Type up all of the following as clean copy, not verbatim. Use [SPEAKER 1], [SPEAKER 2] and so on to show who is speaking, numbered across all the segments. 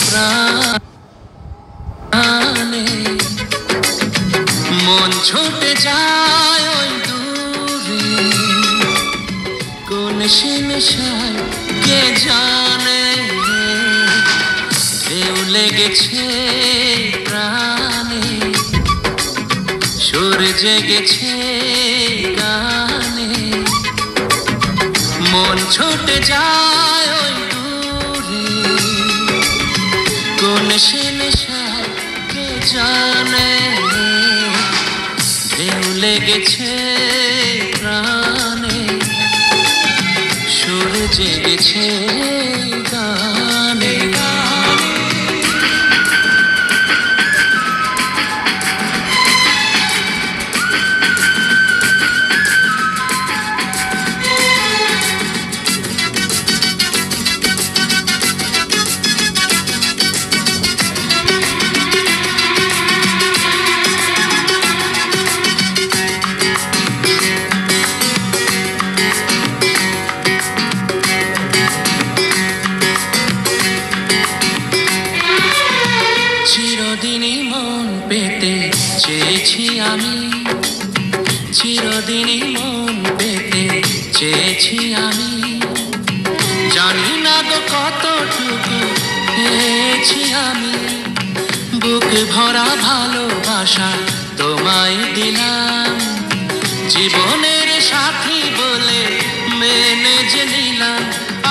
[SPEAKER 1] প্রাণে, মন ছুটে যায় ওই দূরে, কোন সে নেশায় কে জানে, ঢেউ লেগেছে প্রাণে, সুর জেগেছে গানে, মন ছুটে যায় ওই দূরে, কোন সে নেশায় কে জানে, ঢেউ লেগেছে প্রাণে, সুর জেগেছে গানে। চিরদিনই মন পেতে চেয়েছি আমি, চিরদিনই মন পেতে চেয়েছি আমি, জানি না গো কতটুকু পেয়েছি আমি, বুক ভরা ভালোবাসা তোমায় দিলাম, জীবনের সাথী বলে মেনে যে নিলাম,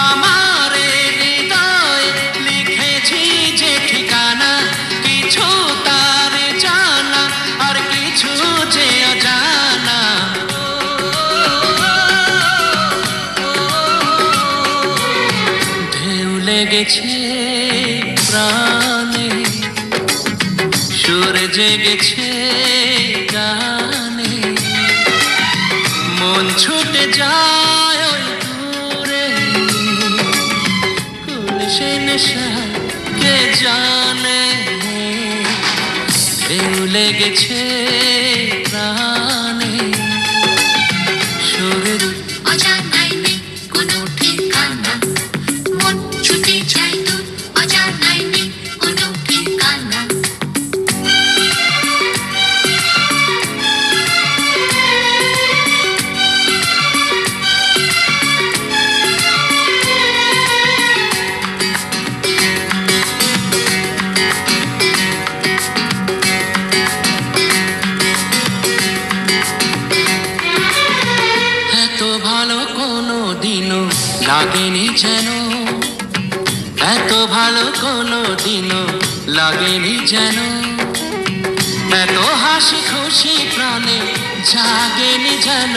[SPEAKER 1] আমার হৃদয় লিখেছি যে ঠিকানা, কিছু তার জানা আর কিছু যে অজানা, ঢেউ লেগেছে প্রাণে, সুর জেগেছে গানে, মন ছুটে যায় ওই দূরে, কোন সে নেশা কে জানে, ঢেউ লেগেছে প্রাণে, সুর
[SPEAKER 2] অজানাই নেই কোনো ঠিকানা, মন ছুটে যায় দূর, অজানাই নেই কোনো ঠিকানা।
[SPEAKER 1] এত ভালো কোনো দিনও লাগেনি যেন, এত ভালো কোনো দিনও লাগেনি যেন, এত হাসি খুশি প্রাণে জাগেনি যেন,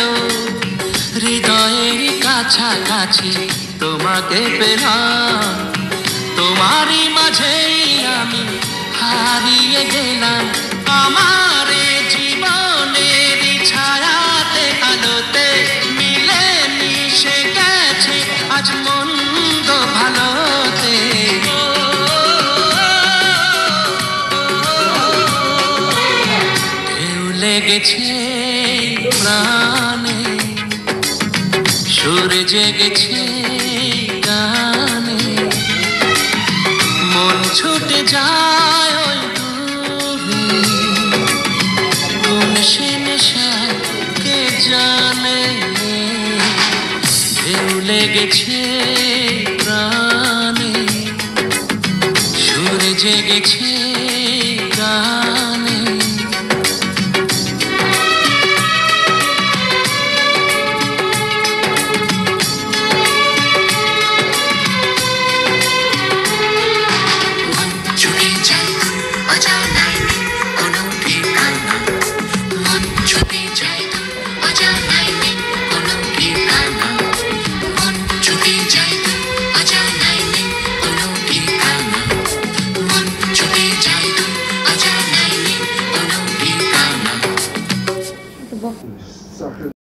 [SPEAKER 1] হৃদয়ের কাছাকাছি তোমাকে পেলাম, তোমারই মাঝেই আমি হারিয়ে গেলাম, আমার জীবনের ছায়াতে আলোতে মিলে মিশে গেছে আজ মন্দ ভালোতে, ঢেউ লেগেছে প্রাণে, সুর জেগেছে গানে, মন ছুটে যায়